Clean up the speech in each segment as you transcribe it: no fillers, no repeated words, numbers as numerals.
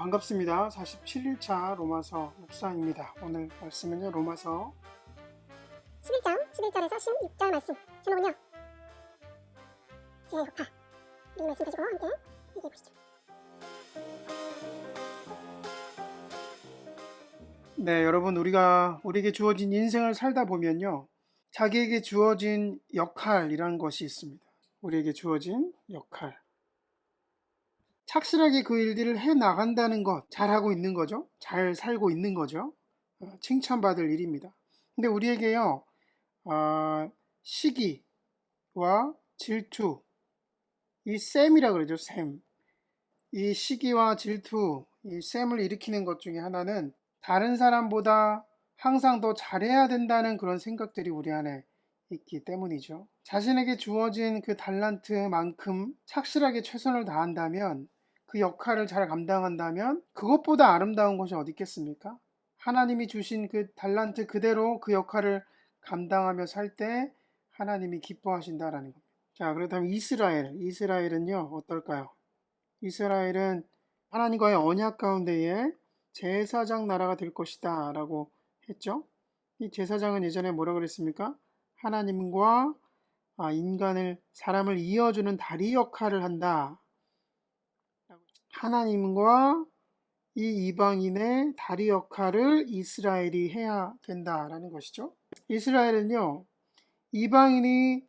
반갑습니다. 47일차 로마서 묵상입니다. 오늘 말씀은요, 로마서 11장 11절에서 16절 말씀. 제목은요, 제 역할. 이 말씀 가지고 함께 얘기해 보시죠. 네, 여러분, 우리에게 주어진 인생을 살다 보면요, 자기에게 주어진 역할이라는 것이 있습니다. 우리에게 주어진 역할. 착실하게 그 일들을 해 나간다는 것, 잘하고 있는 거죠. 잘 살고 있는 거죠. 칭찬받을 일입니다. 근데 우리에게요, 시기와 질투, 이 셈이라 그러죠, 셈. 이 시기와 질투, 이 셈을 일으키는 것 중에 하나는 다른 사람보다 항상 더 잘해야 된다는 그런 생각들이 우리 안에 있기 때문이죠. 자신에게 주어진 그 달란트만큼 착실하게 최선을 다한다면, 그 역할을 잘 감당한다면 그것보다 아름다운 것이 어디 있겠습니까? 하나님이 주신 그 달란트 그대로 그 역할을 감당하며 살 때 하나님이 기뻐하신다라는 겁니다. 자, 그렇다면 이스라엘은요, 어떨까요? 이스라엘은 하나님과의 언약 가운데에 제사장 나라가 될 것이다 라고 했죠. 이 제사장은 예전에 뭐라 그랬습니까? 하나님과 사람을 이어주는 다리 역할을 한다. 하나님과 이 이방인의 다리 역할을 이스라엘이 해야 된다라는 것이죠. 이스라엘은요, 이방인이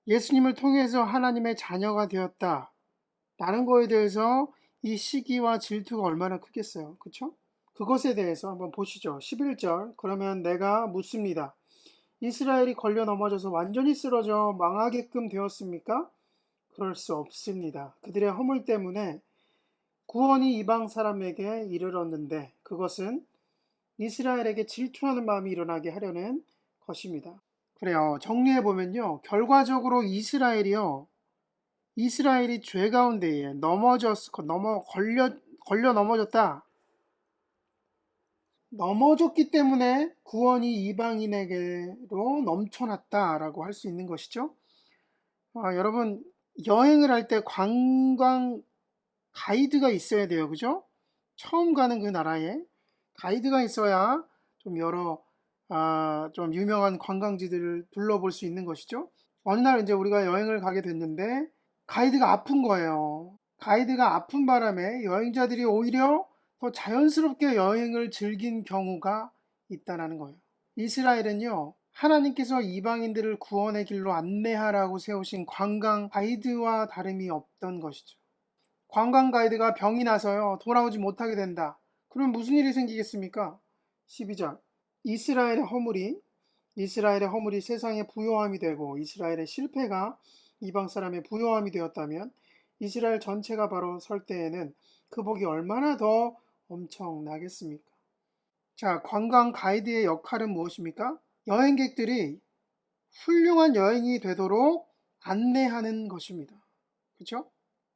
예수님을 통해서 하나님의 자녀가 되었다 라는 거에 대해서 이 시기와 질투가 얼마나 크겠어요. 그쵸? 그것에 대해서 한번 보시죠. 11절. 그러면 내가 묻습니다. 이스라엘이 걸려 넘어져서 완전히 쓰러져 망하게끔 되었습니까? 그럴 수 없습니다. 그들의 허물 때문에 구원이 이방 사람에게 이르렀는데 그것은 이스라엘에게 질투하는 마음이 일어나게 하려는 것입니다. 그래요. 정리해보면요. 결과적으로 이스라엘이 죄 가운데에 걸려 넘어졌다. 넘어졌기 때문에 구원이 이방인에게로 넘쳐났다라고 할 수 있는 것이죠. 여러분, 여행을 할 때 관광 가이드가 있어야 돼요. 그죠? 처음 가는 그 나라에 가이드가 있어야 좀 유명한 관광지들을 둘러볼 수 있는 것이죠. 어느 날 이제 우리가 여행을 가게 됐는데 가이드가 아픈 거예요. 가이드가 아픈 바람에 여행자들이 오히려 더 자연스럽게 여행을 즐긴 경우가 있다는 거예요. 이스라엘은요, 하나님께서 이방인들을 구원의 길로 안내하라고 세우신 관광 가이드와 다름이 없던 것이죠. 관광 가이드가 병이 나서요, 돌아오지 못하게 된다. 그럼 무슨 일이 생기겠습니까? 12절. 이스라엘의 허물이 세상의 부요함이 되고 이스라엘의 실패가 이방 사람의 부요함이 되었다면 이스라엘 전체가 바로 설 때에는 그 복이 얼마나 더 엄청나겠습니까? 자, 관광 가이드의 역할은 무엇입니까? 여행객들이 훌륭한 여행이 되도록 안내하는 것입니다. 그렇죠?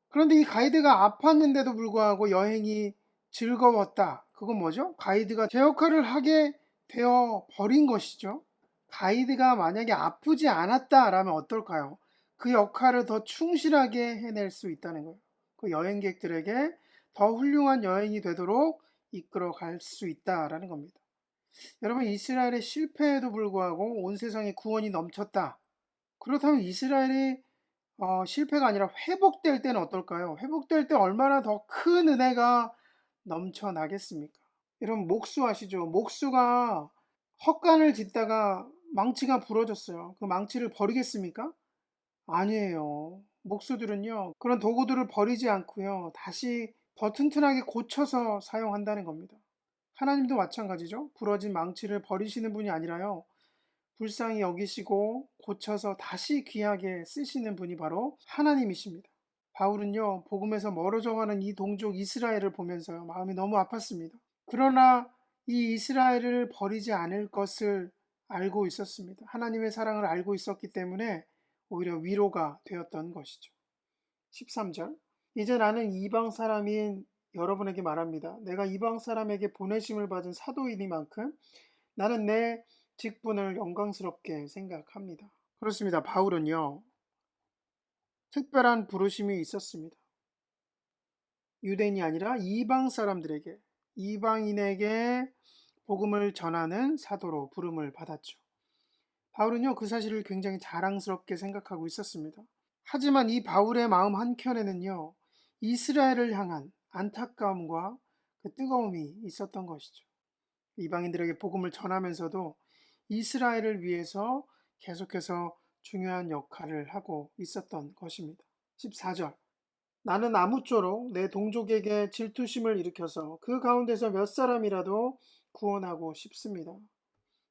그런데 이 가이드가 아팠는데도 불구하고 여행이 즐거웠다. 그건 뭐죠? 가이드가 제 역할을 하게 되어 버린 것이죠. 가이드가 만약에 아프지 않았다라면 어떨까요? 그 역할을 더 충실하게 해낼 수 있다는 거예요. 그 여행객들에게 더 훌륭한 여행이 되도록 이끌어 갈 수 있다라는 겁니다. 여러분, 이스라엘의 실패에도 불구하고 온 세상에 구원이 넘쳤다. 그렇다면 이스라엘이 실패가 아니라 회복될 때는 어떨까요? 회복될 때 얼마나 더 큰 은혜가 넘쳐나겠습니까? 여러분, 목수 아시죠? 목수가 헛간을 짓다가 망치가 부러졌어요. 그 망치를 버리겠습니까? 아니에요. 목수들은요, 그런 도구들을 버리지 않고요, 다시 더 튼튼하게 고쳐서 사용한다는 겁니다. 하나님도 마찬가지죠. 부러진 망치를 버리시는 분이 아니라요, 불쌍히 여기시고 고쳐서 다시 귀하게 쓰시는 분이 바로 하나님이십니다. 바울은요, 복음에서 멀어져가는 이 동족 이스라엘을 보면서요, 마음이 너무 아팠습니다. 그러나 이 이스라엘을 버리지 않을 것을 알고 있었습니다. 하나님의 사랑을 알고 있었기 때문에 오히려 위로가 되었던 것이죠. 13절. 이제 나는 이방 사람인 여러분에게 말합니다. 내가 이방 사람에게 보내심을 받은 사도이니만큼 나는 내 직분을 영광스럽게 생각합니다. 그렇습니다. 바울은요, 특별한 부르심이 있었습니다. 유대인이 아니라 이방 사람들에게, 이방인에게 복음을 전하는 사도로 부름을 받았죠. 바울은요, 그 사실을 굉장히 자랑스럽게 생각하고 있었습니다. 하지만 이 바울의 마음 한켠에는요, 이스라엘을 향한 안타까움과 그 뜨거움이 있었던 것이죠. 이방인들에게 복음을 전하면서도 이스라엘을 위해서 계속해서 중요한 역할을 하고 있었던 것입니다. 14절. 나는 아무쪼록 내 동족에게 질투심을 일으켜서 그 가운데서 몇 사람이라도 구원하고 싶습니다.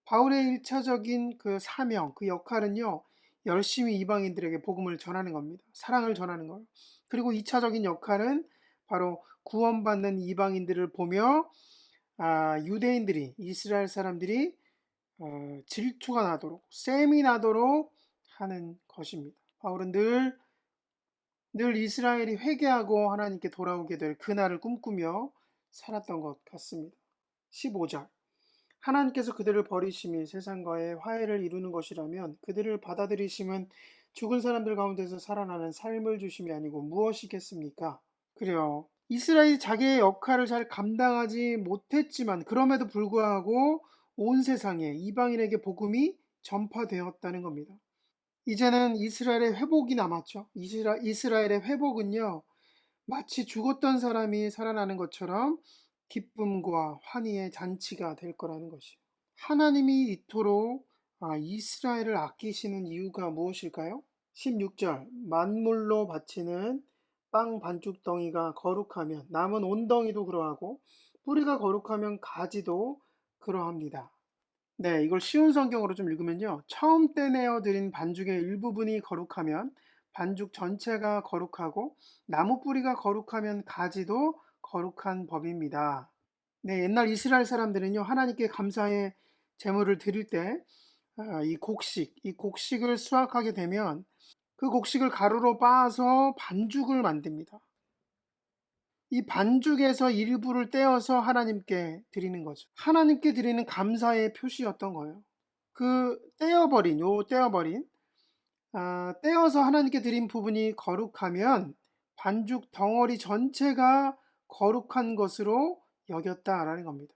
바울의 1차적인 그 사명, 그 역할은요, 열심히 이방인들에게 복음을 전하는 겁니다. 사랑을 전하는 거예요. 그리고 2차적인 역할은 바로 구원받는 이방인들을 보며 유대인들이, 이스라엘 사람들이 질투가 나도록, 셈이 나도록 하는 것입니다. 바울은 늘 이스라엘이 회개하고 하나님께 돌아오게 될 그날을 꿈꾸며 살았던 것 같습니다. 15절. 하나님께서 그들을 버리심이 세상과의 화해를 이루는 것이라면 그들을 받아들이심은 죽은 사람들 가운데서 살아나는 삶을 주심이 아니고 무엇이겠습니까? 그래요. 이스라엘이 자기의 역할을 잘 감당하지 못했지만 그럼에도 불구하고 온 세상에 이방인에게 복음이 전파되었다는 겁니다. 이제는 이스라엘의 회복이 남았죠. 이스라엘의 회복은요, 마치 죽었던 사람이 살아나는 것처럼 기쁨과 환희의 잔치가 될 거라는 것이에요. 하나님이 이토록 이스라엘을 아끼시는 이유가 무엇일까요? 16절. 만물로 바치는 빵 반죽 덩이가 거룩하면 남은 온 덩이도 그러하고 뿌리가 거룩하면 가지도 그러합니다. 네, 이걸 쉬운 성경으로 좀 읽으면요. 처음 떼내어 드린 반죽의 일부분이 거룩하면 반죽 전체가 거룩하고 나무 뿌리가 거룩하면 가지도 거룩한 법입니다. 네, 옛날 이스라엘 사람들은요, 하나님께 감사의 제물을 드릴 때 이 곡식을 수확하게 되면 그 곡식을 가루로 빻아서 반죽을 만듭니다. 이 반죽에서 일부를 떼어서 하나님께 드리는 거죠. 하나님께 드리는 감사의 표시였던 거예요. 그 떼어서 하나님께 드린 부분이 거룩하면 반죽 덩어리 전체가 거룩한 것으로 여겼다라는 겁니다.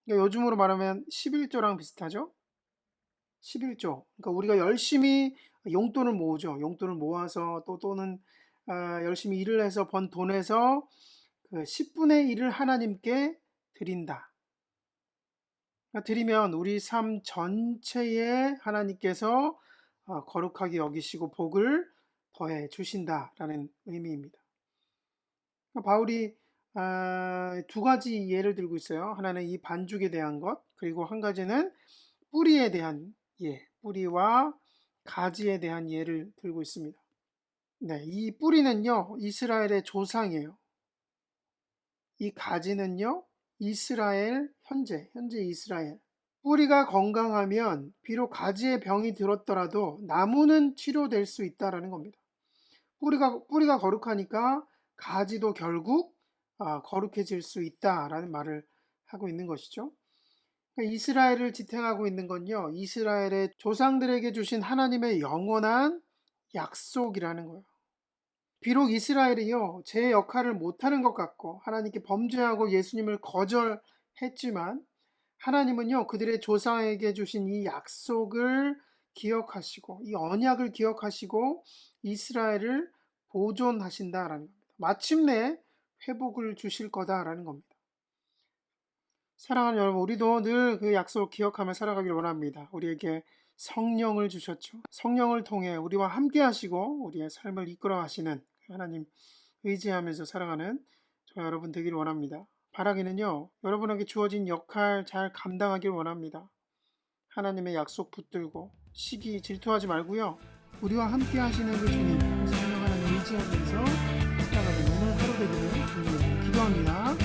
그러니까 요즘으로 말하면 11조랑 비슷하죠? 11조. 그러니까 우리가 열심히 용돈을 모으죠. 용돈을 모아서 또는 열심히 일을 해서 번 돈에서 그 10분의 1을 하나님께 드린다. 그러니까 드리면 우리 삶 전체에 하나님께서 거룩하게 여기시고 복을 더해 주신다라는 의미입니다. 그러니까 바울이 두 가지 예를 들고 있어요. 하나는 이 반죽에 대한 것, 그리고 한 가지는 뿌리에 대한 예, 뿌리와 가지에 대한 예를 들고 있습니다. 네, 이 뿌리는요, 이스라엘의 조상이에요. 이 가지는요, 이스라엘, 현재 이스라엘. 뿌리가 건강하면 비록 가지에 병이 들었더라도 나무는 치료될 수 있다라는 겁니다. 뿌리가 거룩하니까 가지도 결국 거룩해질 수 있다라는 말을 하고 있는 것이죠. 그러니까 이스라엘을 지탱하고 있는 건요, 이스라엘의 조상들에게 주신 하나님의 영원한 약속이라는 거예요. 비록 이스라엘이요, 제 역할을 못하는 것 같고 하나님께 범죄하고 예수님을 거절했지만 하나님은요, 그들의 조상에게 주신 이 약속을 기억하시고 이 언약을 기억하시고 이스라엘을 보존하신다라는 겁니다. 마침내 회복을 주실 거다라는 겁니다. 사랑하는 여러분, 우리도 늘 그 약속을 기억하며 살아가길 원합니다. 우리에게 성령을 주셨죠. 성령을 통해 우리와 함께 하시고 우리의 삶을 이끌어 가시는 하나님 의지하면서 살아가는 저 여러분 되길 원합니다. 바라기는요, 여러분에게 주어진 역할 잘 감당하길 원합니다. 하나님의 약속 붙들고 시기 질투하지 말고요, 우리와 함께 하시는 그 주님, 성령 하나님 의지하면서 살아가는 오늘 하루 되기를 주님으로 기도합니다.